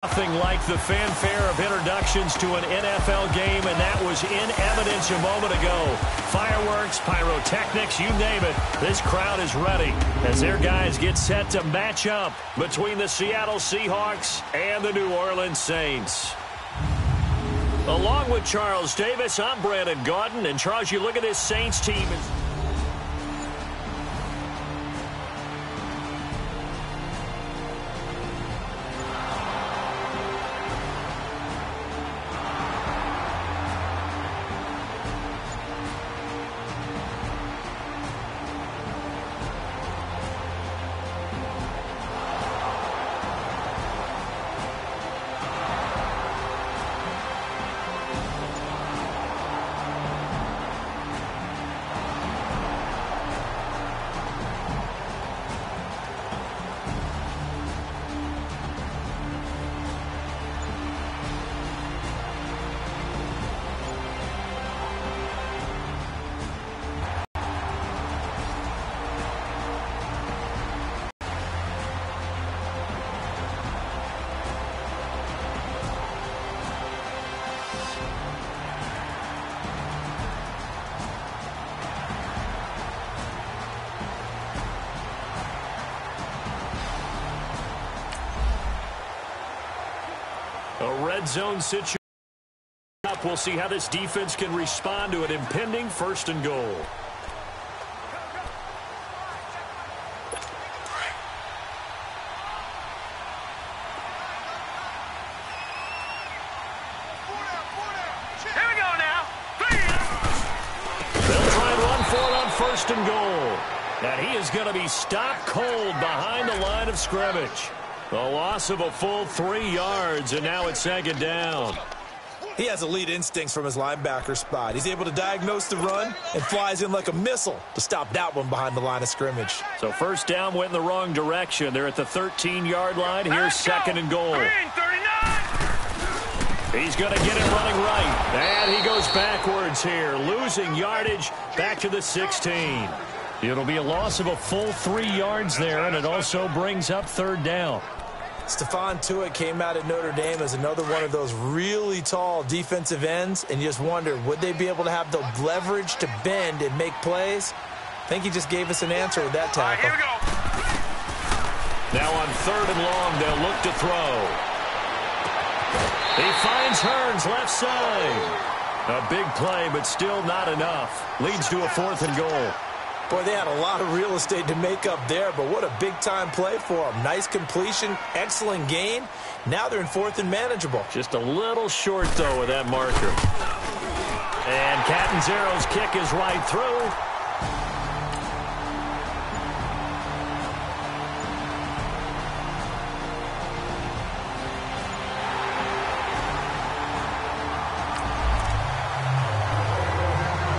Nothing like the fanfare of introductions to an NFL game, and that was in evidence a moment ago. Fireworks, pyrotechnics, you name it. This crowd is ready as their guys get set to match up between the Seattle Seahawks and the New Orleans Saints. Along with Charles Davis, I'm Brandon Gaudin. And Charles, you look at this Saints team. A red zone situation. We'll see how this defense can respond to an impending 1st and goal. Here we go now. They'll try and run for it on 1st and goal. And he is going to be stopped cold behind the line of scrimmage. The loss of a full 3 yards, and now it's 2nd down. He has elite instincts from his linebacker spot. He's able to diagnose the run and flies in like a missile to stop that one behind the line of scrimmage. So 1st down went in the wrong direction. They're at the 13-yard line. Here's 2nd and goal. He's going to get it running right. And he goes backwards here, losing yardage back to the 16. It'll be a loss of a full 3 yards there, and it also brings up 3rd down. Stephon Tuitt came out at Notre Dame as another one of those really tall defensive ends, and you just wonder, would they be able to have the leverage to bend and make plays? I think he just gave us an answer with that tackle. Here we go. Now on 3rd and long, they'll look to throw. He finds Hearns left side. A big play, but still not enough. Leads to a 4th and goal. Boy, they had a lot of real estate to make up there, but what a big-time play for them. Nice completion, excellent gain. Now they're in 4th and manageable. Just a little short, though, with that marker. And Catanzaro's kick is right through.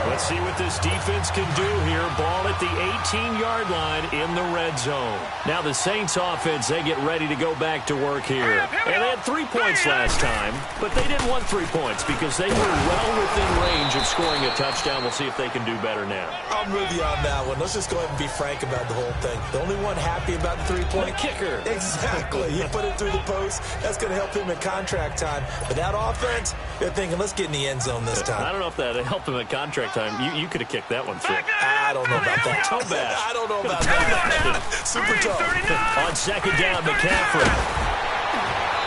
Let's see what this defense can do here. Ball at the 18-yard line in the red zone. Now the Saints offense, they get ready to go back to work here. And they had 3 points last time, but they didn't want 3 points because they were well within range of scoring a touchdown. We'll see if they can do better now. I'm with you on that one. Let's just go ahead and be frank about the whole thing. The only one happy about the 3-point kicker. Exactly. He put it through the post. That's going to help him in contract time. But that offense, they're thinking, let's get in the end zone this time. I don't know if that helped him at contract time. You could have kicked that one through. I don't know about that. Toe bad. I don't know about that. Super tough. On 2nd down, McCaffrey.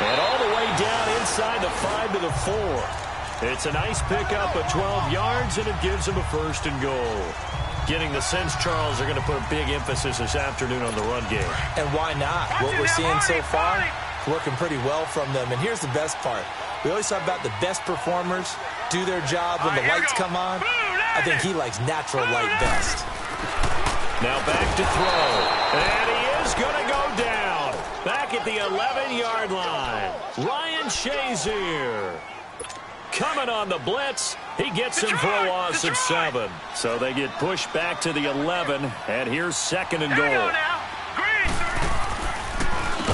And all the way down inside the 5 to the 4. It's a nice pickup of 12 yards, and it gives them a 1st and goal. Getting the sense, Charles, are going to put a big emphasis this afternoon on the run game. And why not? What we're seeing so far, working pretty well from them. And here's the best part. We always talk about the best performers do their job when the lights come on. I think he likes natural light best. Now back to throw. And he is going to go down. Back at the 11-yard line. Ryan Shazier. Coming on the blitz. He gets him for a loss of 7. So they get pushed back to the 11. And here's 2nd and goal.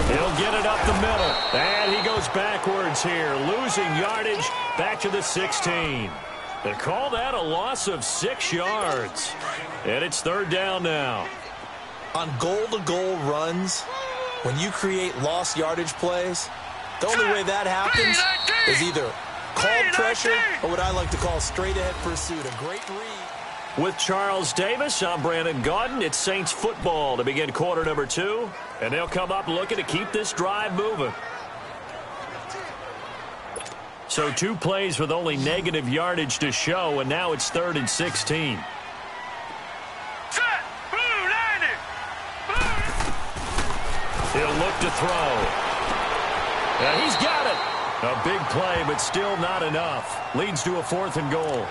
He'll get it up the middle. And he goes backwards here, losing yardage back to the 16. They call that a loss of 6 yards. And it's 3rd down now. On goal-to-goal runs, when you create lost yardage plays, The only way that happens is either called pressure or what I like to call straight-ahead pursuit. A great read. With Charles Davis, I'm Brandon Gaudin. It's Saints football to begin quarter number 2. And they'll come up looking to keep this drive moving. So 2 plays with only negative yardage to show, and now it's 3rd and 16. He'll look to throw. And he's got it. A big play, but still not enough. Leads to a 4th and goal.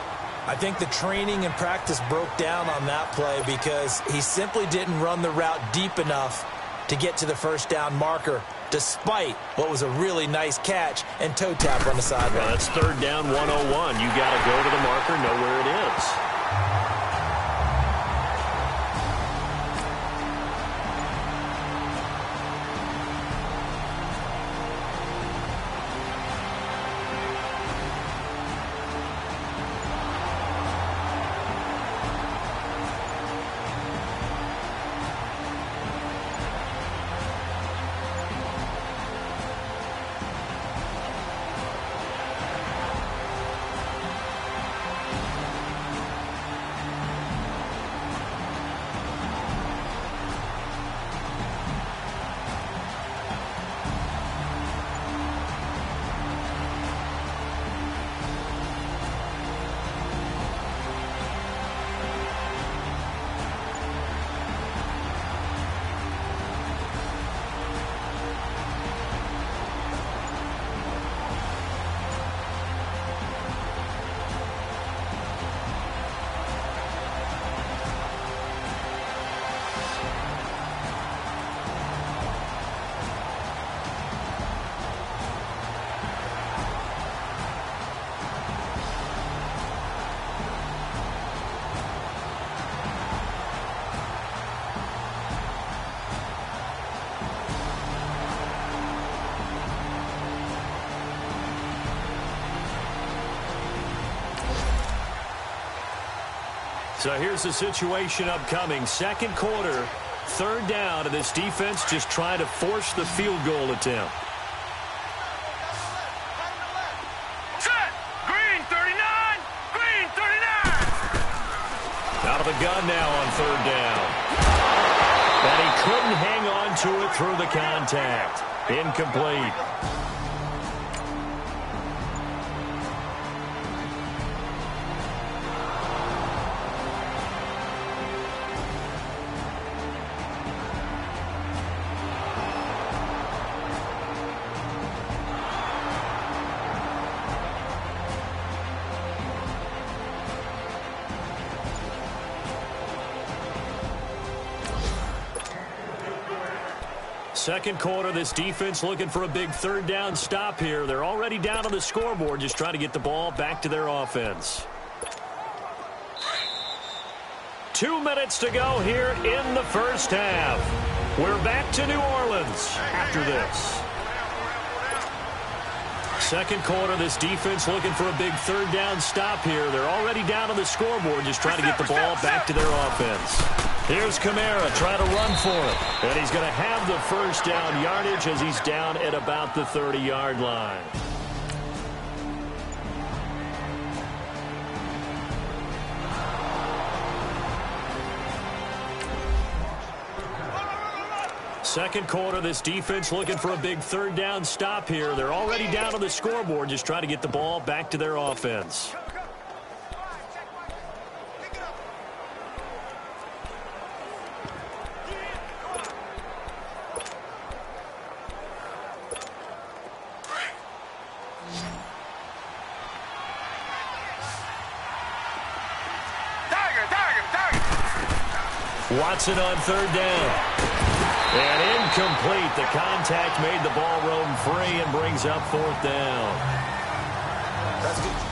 I think the training and practice broke down on that play because he simply didn't run the route deep enough to get to the first down marker, despite what was a really nice catch and toe tap on the sideline. Well, that's 3rd down 101. You got to go to the marker, know where it is. So here's the situation upcoming. 2nd quarter, 3rd down, and this defense just trying to force the field goal attempt. Set! Green 39! Green 39! Out of the gun now on 3rd down. And he couldn't hang on to it through the contact. Incomplete. Second quarter, this defense looking for a big 3rd down stop here. They're already down on the scoreboard, just trying to get the ball back to their offense. 2 minutes to go here in the first half. We're back to New Orleans after this. Second quarter, this defense looking for a big 3rd down stop here. They're already down on the scoreboard, just trying to get the ball back to their offense. Here's Kamara trying to run for it. And he's going to have the first down yardage as he's down at about the 30-yard line. Second quarter, this defense looking for a big 3rd down stop here. They're already down on the scoreboard, just trying to get the ball back to their offense. Watson on 3rd down. And incomplete. The contact made the ball roam free and brings up 4th down. That's good.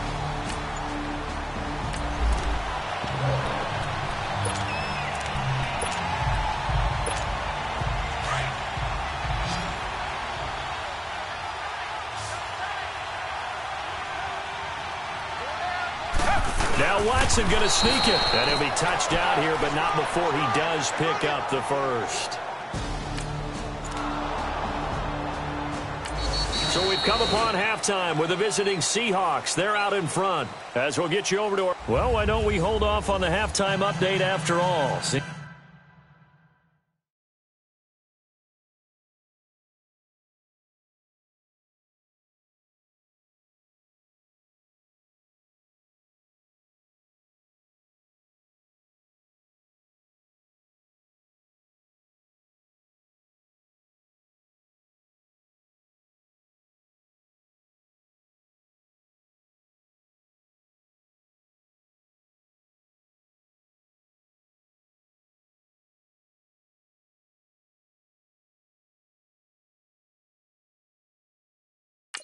Now Watson going to sneak it. And he'll be touched out here, but not before he does pick up the first. So we come upon halftime with the visiting Seahawks. They're out in front. As we'll get you over to our... Well, why don't we hold off on the halftime update after all?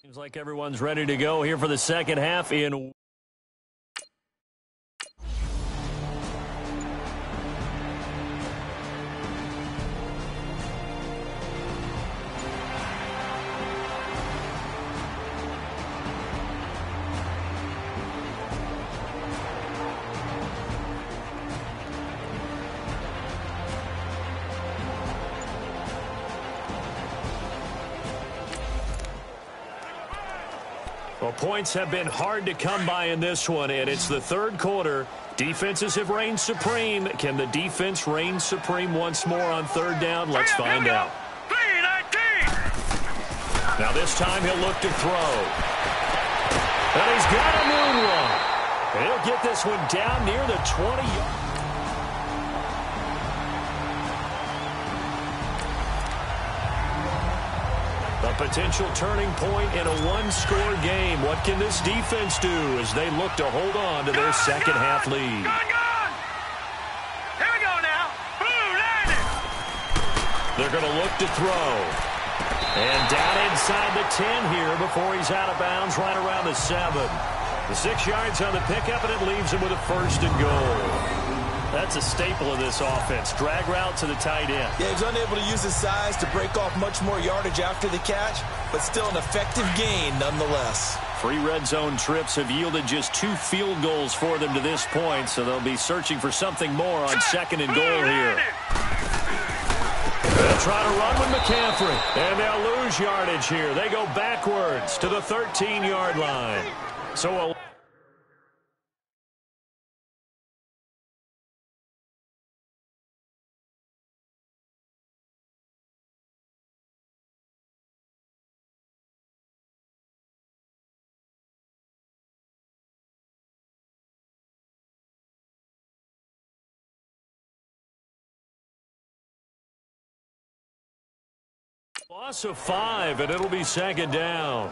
Seems like everyone's ready to go here for the second half in... Well, points have been hard to come by in this one, and it's the third quarter. Defenses have reigned supreme. Can the defense reign supreme once more on third down? Let's find out. Now this time he'll look to throw. And he's got a moonwalk. And he'll get this one down near the 20-yard. A potential turning point in a one-score game. What can this defense do as they look to hold on to their second half lead? Here we go now. They're going to look to throw. And down inside the 10 here before he's out of bounds right around the 7. The 6 yards on the pickup, and it leaves him with a first and goal. That's a staple of this offense. Drag route to the tight end. Yeah, he was unable to use his size to break off much more yardage after the catch, but still an effective gain nonetheless. 3 red zone trips have yielded just 2 field goals for them to this point, so they'll be searching for something more on second and goal here. They'll try to run with McCaffrey, and they'll lose yardage here. They go backwards to the 13-yard line. So a loss of 5, and it'll be second down.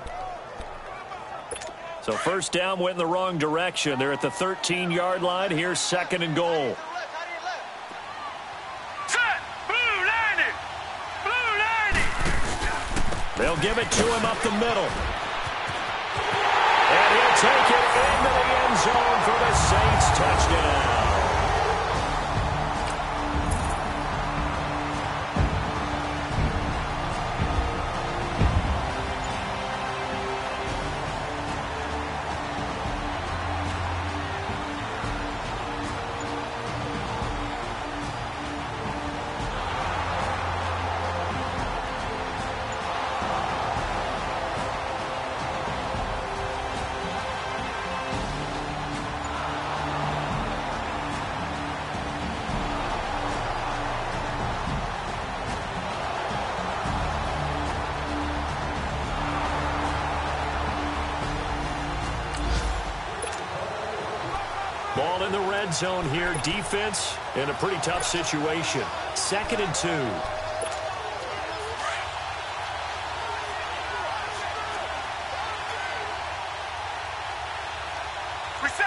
So first down went in the wrong direction. They're at the 13-yard line. Here's second and goal. They'll give it to him up the middle. And he'll take it into the end zone for the Saints touchdown. Ball in the red zone here. Defense in a pretty tough situation. 2nd and 2. Reset.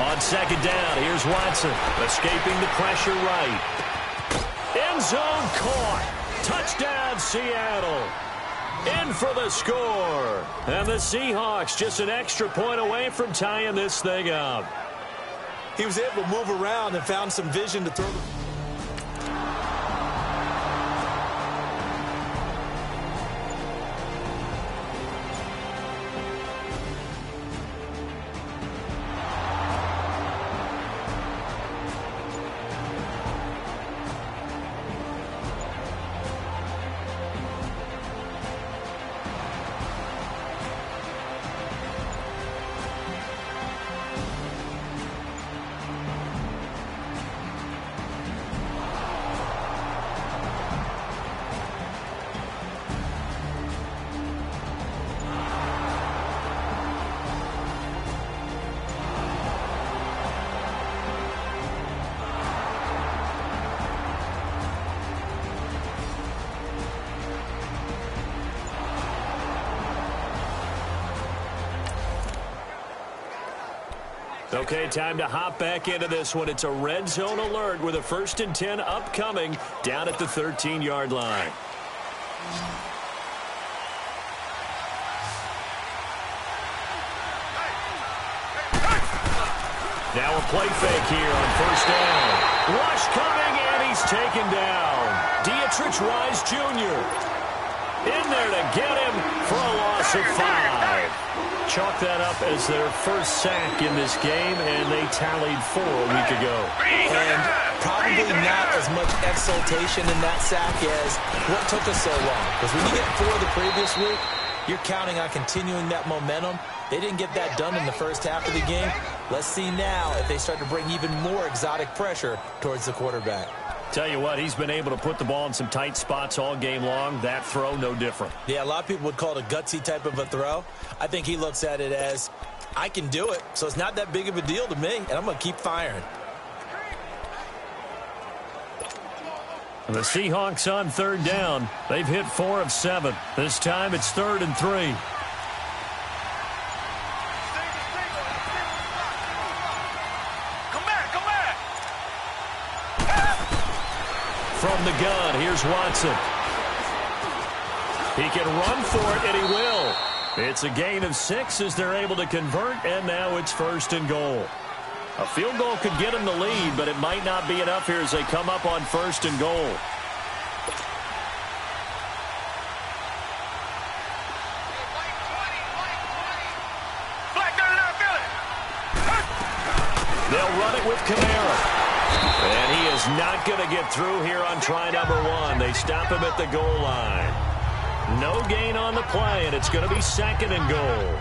On second down, here's Watson. Escaping the pressure right. End zone caught. Touchdown, Seattle. In for the score. And the Seahawks just an extra point away from tying this thing up. He was able to move around and found some vision to throw the... Okay, time to hop back into this one. It's a red zone alert with a 1st and 10 upcoming down at the 13-yard line. Now a play fake here on 1st down. Rush coming, and he's taken down. Dietrich Wise Jr. in there to get him for a loss of 5. Chalk that up as their first sack in this game, and they tallied 4 a week ago. And probably not as much exultation in that sack as what took us so long. Because when you get 4 the previous week, you're counting on continuing that momentum. They didn't get that done in the first half of the game. Let's see now if they start to bring even more exotic pressure towards the quarterback. Tell you what, he's been able to put the ball in some tight spots all game long. That throw, no different. Yeah, a lot of people would call it a gutsy type of a throw. I think he looks at it as, I can do it, so it's not that big of a deal to me, and I'm going to keep firing. The Seahawks on 3rd down. They've hit 4 of 7. This time it's 3rd and 3. From the gun, here's Watson. He can run for it, and he will. It's a gain of 6 as they're able to convert, and now it's 1st and goal. A field goal could get them the lead, but it might not be enough here as they come up on 1st and goal. They'll run it with Kamara. And he is not going to get through here on try number 1. They stop him at the goal line. No gain on the play, and it's going to be 2nd and goal.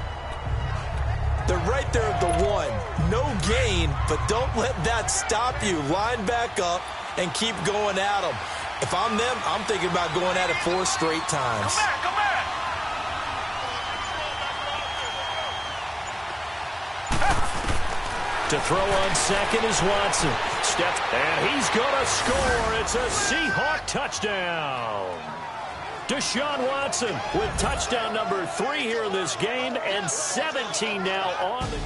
They're right there at the 1. No gain, but don't let that stop you. Line back up and keep going at them. If I'm them, I'm thinking about going at it 4 straight times. Come back. To throw on 2nd is Watson. Steps, and he's going to score. It's a Seahawk touchdown. Deshaun Watson with touchdown number 3 here in this game, and 17 now on the...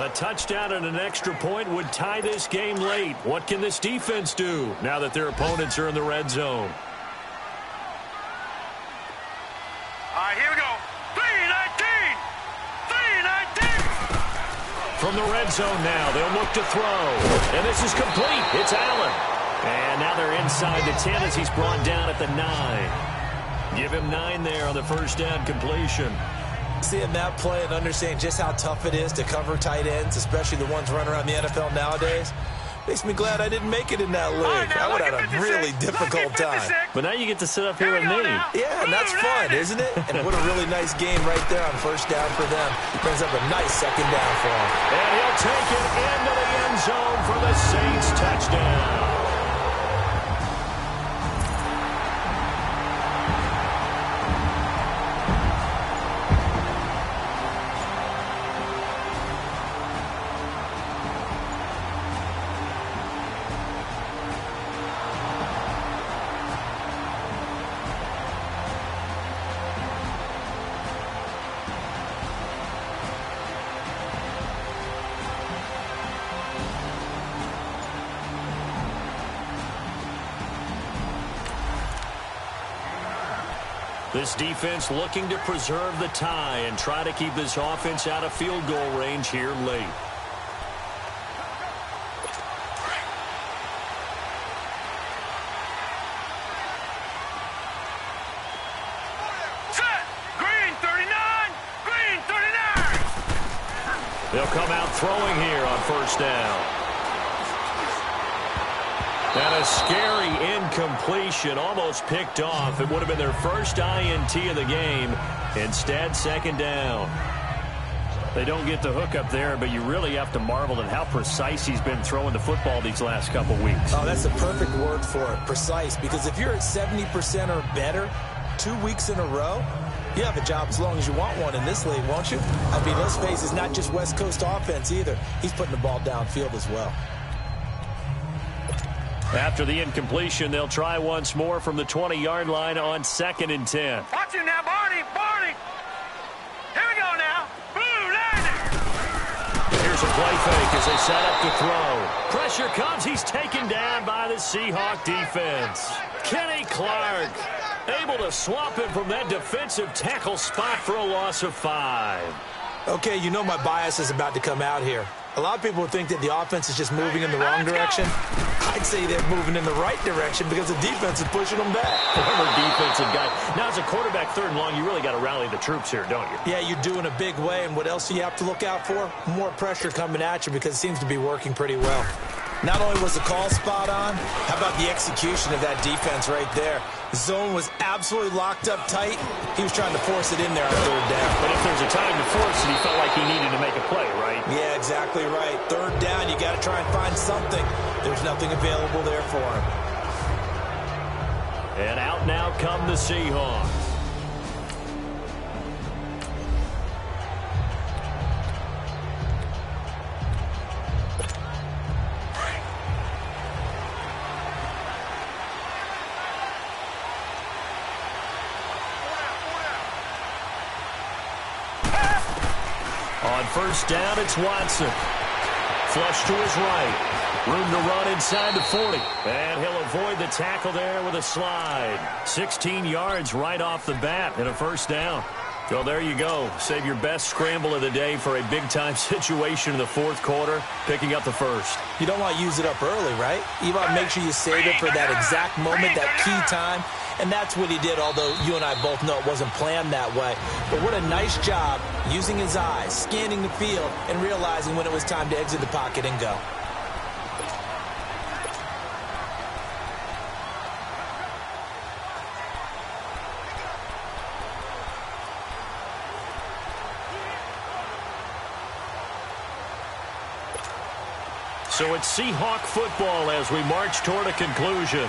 A touchdown and an extra point would tie this game late. What can this defense do now that their opponents are in the red zone? All right, here we go. 3-19. From the red zone now, they'll look to throw. And this is complete. It's Allen. And now they're inside the 10 as he's brought down at the 9. Give him 9 there on the first down completion. Seeing that play and understanding just how tough it is to cover tight ends, especially the ones running around the NFL nowadays, makes me glad I didn't make it in that league. I would have had a really difficult time. But now you get to sit up here with me. Yeah, and that's fun, isn't it? And what a really nice game right there on first down for them. Brings up a nice 2nd down for him. And he'll take it into the end zone for the Saints touchdown. This defense looking to preserve the tie and try to keep this offense out of field goal range here late. Set. Green 39. Green 39. They'll come out throwing here on first down. And a scary incompletion, almost picked off. It would have been their first INT of the game. Instead, second down. They don't get the hook up there, but you really have to marvel at how precise he's been throwing the football these last couple weeks. Oh, that's the perfect word for it, precise. Because if you're at 70% or better 2 weeks in a row, you have a job as long as you want one in this league, won't you? I mean, let's face it, it's not just West Coast offense either. He's putting the ball downfield as well. After the incompletion, they'll try once more from the 20-yard line on 2nd and 10. Watch him now, Barney. Barney. Here we go now. Boom, there. Here's a play fake as they set up to throw. Pressure comes. He's taken down by the Seahawk defense. Kenny Clark able to swap him from that defensive tackle spot for a loss of 5. Okay, you know my bias is about to come out here. A lot of people think that the offense is just moving in the wrong direction. I'd say they're moving in the right direction because the defense is pushing them back. Former defensive guy. Now, as a quarterback, 3rd and long, you really got to rally the troops here, don't you? Yeah, you do in a big way. And what else do you have to look out for? More pressure coming at you because it seems to be working pretty well. Not only was the call spot on, how about the execution of that defense right there? The zone was absolutely locked up tight. He was trying to force it in there on 3rd down. But if there's a time to force it, he felt like he needed to make a play, right? Yeah, exactly right. 3rd down, you got to try and find something. There's nothing available there for him. And out now come the Seahawks. On 1st down, it's Watson. Flush to his right. Room to run inside the 40. And he'll avoid the tackle there with a slide. 16 yards right off the bat and a 1st down. Well, there you go. Save your best scramble of the day for a big-time situation in the 4th quarter, picking up the 1st. You don't want to use it up early, right? You want to make sure you save it for that exact moment, that key time. And that's what he did, although you and I both know it wasn't planned that way. But what a nice job using his eyes, scanning the field, and realizing when it was time to exit the pocket and go. So it's Seahawk football as we march toward a conclusion.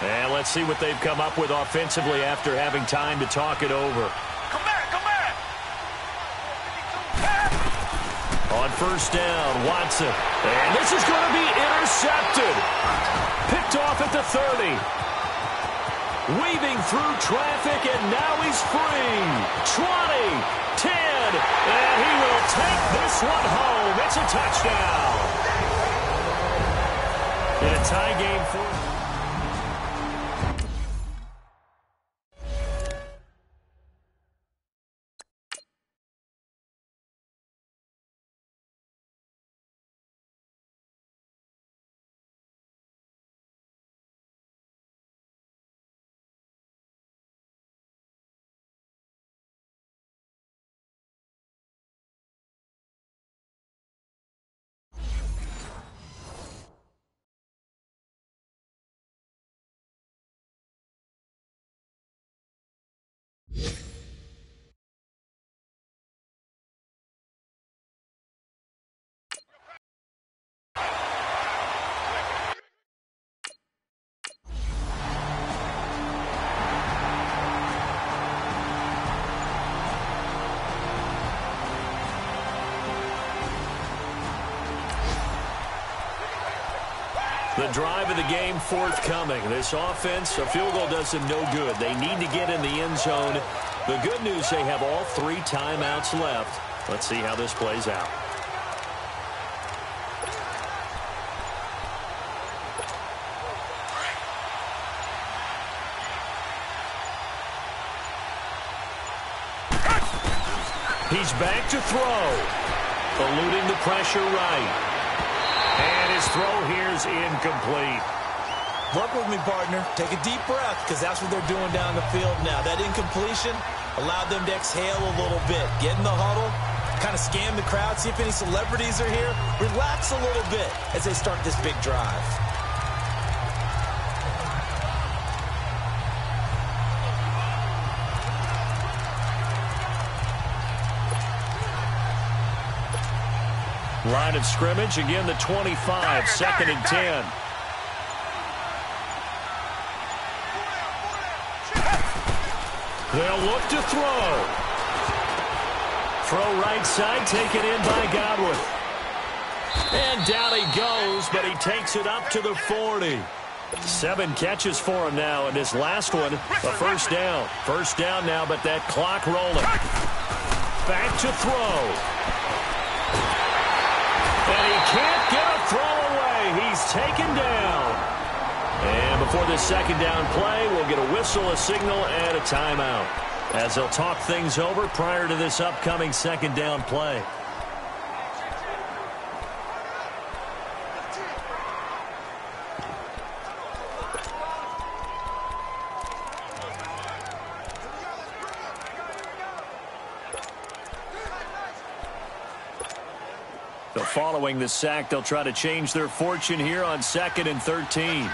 And let's see what they've come up with offensively after having time to talk it over. Come back, come back. On 1st down, Watson. And this is going to be intercepted. Picked off at the 30. Weaving through traffic, and now he's free. 20, 10, and he will take this one home. It's a touchdown. In a tie game for... The drive of the game forthcoming. This offense, a field goal does them no good. They need to get in the end zone. The good news, they have all 3 timeouts left. Let's see how this plays out. He's back to throw. Eluding the pressure right. And his throw here is incomplete. Work with me, partner. Take a deep breath, because that's what they're doing down the field now. That incompletion allowed them to exhale a little bit. Get in the huddle, kind of scan the crowd, see if any celebrities are here. Relax a little bit as they start this big drive. line of scrimmage, again the 25, second and 10. They'll look to throw. Throw right side, taken in by Godwin. And down he goes, but he takes it up to the 40. 7 catches for him now, and his last one, a first down. First down now, but that clock rolling. Back to throw. And he can't get a throw away. He's taken down. And before this second down play, we'll get a whistle, a signal, and a timeout, as they'll talk things over prior to this upcoming second down play. So following the sack, they'll try to change their fortune here on 2nd and 13.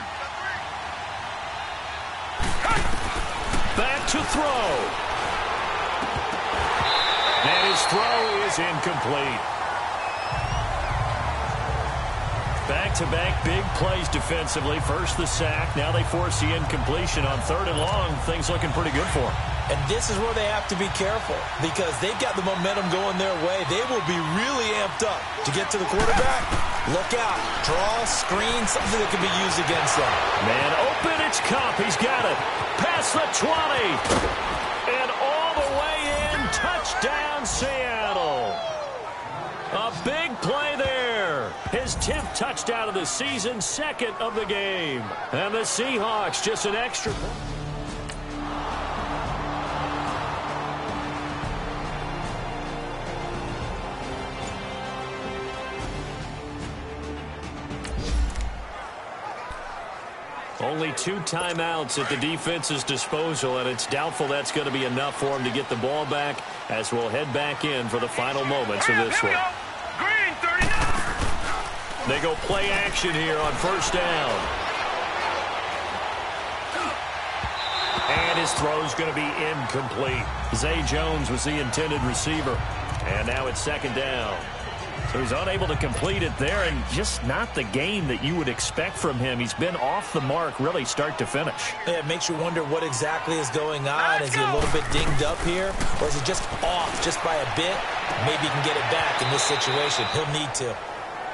Back to throw. And his throw is incomplete. Back-to-back big plays defensively. First the sack. Now they force the incompletion on 3rd and long. Things looking pretty good for them. And this is where they have to be careful, because they've got the momentum going their way. They will be really amped up to get to the quarterback. Look out. Draw, screen, something that can be used against them. Man open, it's Kupp. He's got it. Past the 20. And all the way in. Touchdown, Seattle. A big play there. His 10th touchdown of the season, 2nd of the game. And the Seahawks just an extra. Only 2 timeouts at the defense's disposal, and it's doubtful that's going to be enough for him to get the ball back, as we'll head back in for the final moments of this one. Green 39. They go play action here on first down. And his throw's going to be incomplete. Zay Jones was the intended receiver. And now it's 2nd down. So he's unable to complete it there, and just not the game that you would expect from him. He's been off the mark really start to finish. Yeah, it makes you wonder what exactly is going on. Is he a little bit dinged up here, or is he just off just by a bit? Maybe he can get it back in this situation. He'll need to.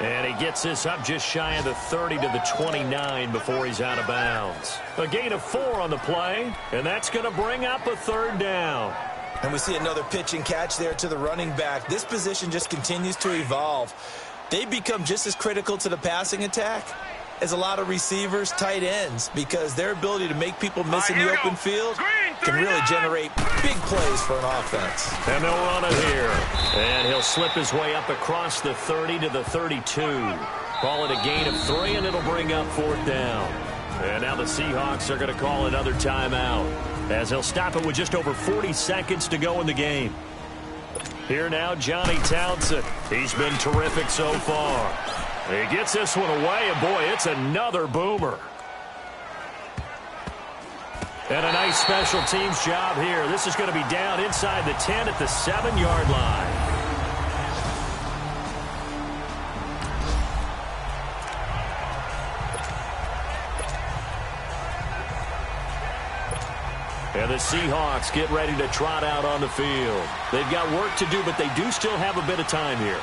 And he gets this up just shy of the 30 to the 29 before he's out of bounds. A gain of 4 on the play, and that's going to bring up a 3rd down. And we see another pitch and catch there to the running back. This position just continues to evolve. They become just as critical to the passing attack as a lot of receivers, tight ends, because their ability to make people miss in the open field can really generate big plays for an offense. And they'll run it here. And he'll slip his way up across the 30 to the 32. Call it a gain of 3, and it'll bring up 4th down. And now the Seahawks are going to call another timeout, as he'll stop it with just over 40 seconds to go in the game. Here now, Johnny Townsend. He's been terrific so far. He gets this one away, and boy, it's another boomer. And a nice special teams job here. This is going to be down inside the 10 at the 7-yard line. And the Seahawks get ready to trot out on the field. They've got work to do, but they do still have a bit of time here.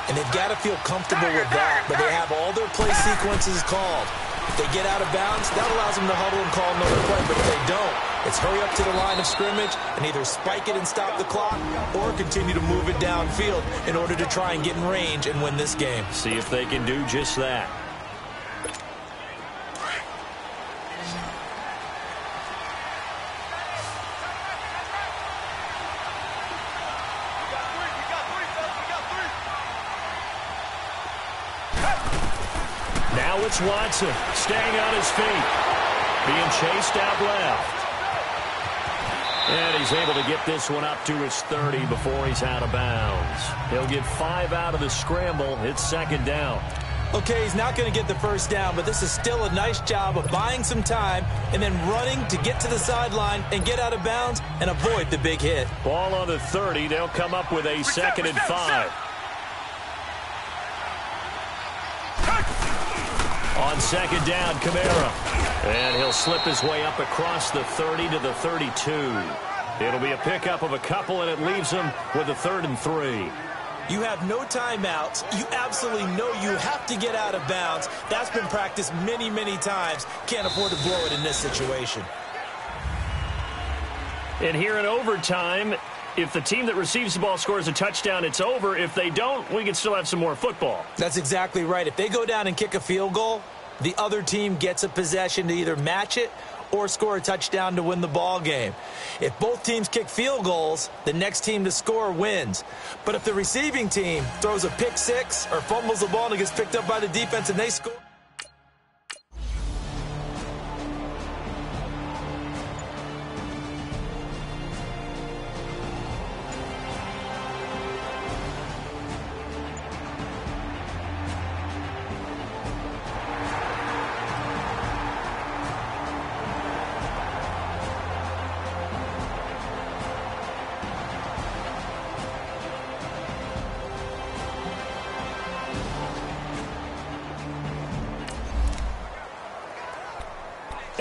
And they've got to feel comfortable with that, but they have all their play sequences called. If they get out of bounds, that allows them to huddle and call another play, but if they don't, it's hurry up to the line of scrimmage and either spike it and stop the clock or continue to move it downfield in order to try and get in range and win this game. See if they can do just that. Now it's Watson staying on his feet, being chased out left. And he's able to get this one up to his 30 before he's out of bounds. He'll get 5 out of the scramble. It's 2nd down. Okay, he's not going to get the first down, but this is still a nice job of buying some time and then running to get to the sideline and get out of bounds and avoid the big hit. Ball on the 30. They'll come up with a 2nd and 5. On second down, Kamara. And he'll slip his way up across the 30 to the 32. It'll be a pickup of a couple, and it leaves him with a 3rd and 3. You have no timeouts. You absolutely know you have to get out of bounds. That's been practiced many, many times. Can't afford to blow it in this situation. And here in overtime, if the team that receives the ball scores a touchdown, it's over. If they don't, we can still have some more football. That's exactly right. If they go down and kick a field goal, the other team gets a possession to either match it or score a touchdown to win the ball game. If both teams kick field goals, the next team to score wins. But if the receiving team throws a pick six or fumbles the ball and it gets picked up by the defense and they score...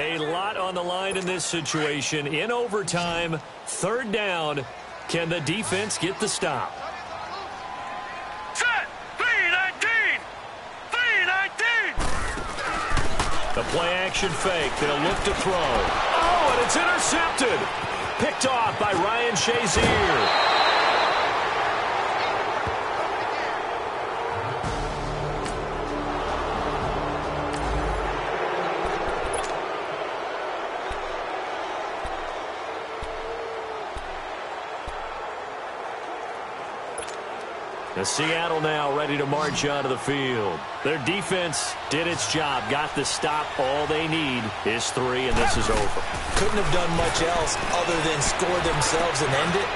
A lot on the line in this situation. In overtime, 3rd down. Can the defense get the stop? Set! 3-19! 3-19! The play-action fake. They'll look to throw. Oh, and it's intercepted. Picked off by Ryan Shazier. Seattle now ready to march onto the field. Their defense did its job, got the stop. All they need is 3, and this is over. Couldn't have done much else other than score themselves and end it.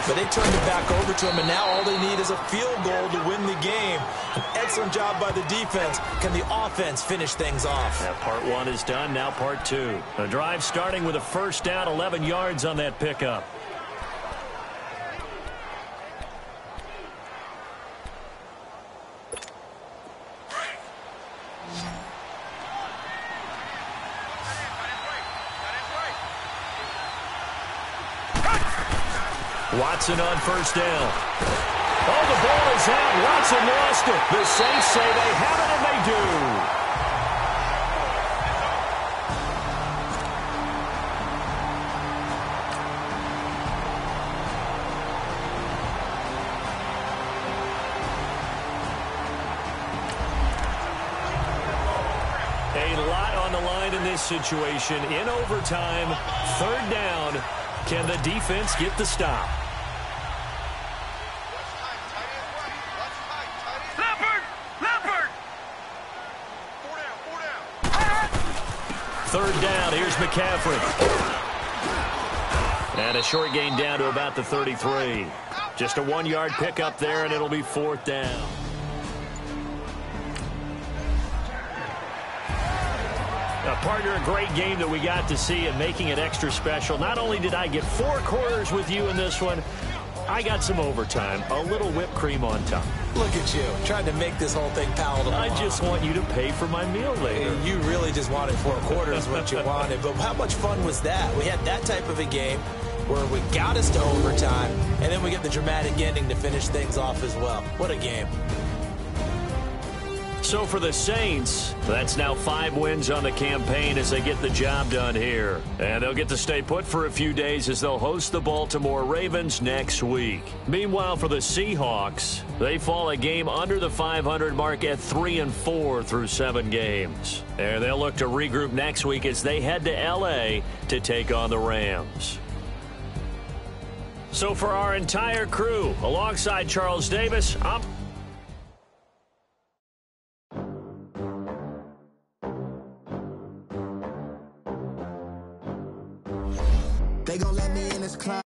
But they turned it back over to them, and now all they need is a field goal to win the game. An excellent job by the defense. Can the offense finish things off? Yeah, part 1 is done, now part 2. A drive starting with a 1st down, 11 yards on that pickup. Watson on 1st down. Oh, the ball is out. Watson lost it. The Saints say they have it, and they do. A lot on the line in this situation. In overtime, 3rd down. Can the defense get the stop? Leopard! 3rd down. Here's McCaffrey. And a short gain down to about the 33. Just a 1-yard pickup there, and it'll be 4th down. Partner, a great game that we got to see and making it extra special. Not only did I get 4 quarters with you in this one, I got some overtime, a little whipped cream on top. Look at you, trying to make this whole thing palatable. I just want you to pay for my meal later. You really just wanted 4 quarters, what you wanted. But how much fun was that? We had that type of a game where we got us to overtime, and then we get the dramatic ending to finish things off as well. What a game. So for the Saints, that's now 5 wins on the campaign as they get the job done here. And they'll get to stay put for a few days as they'll host the Baltimore Ravens next week. Meanwhile, for the Seahawks, they fall a game under the 500 mark at 3-4 through 7 games. And they'll look to regroup next week as they head to L.A. to take on the Rams. So for our entire crew, alongside Charles Davis, I'm They gon' let me in this club.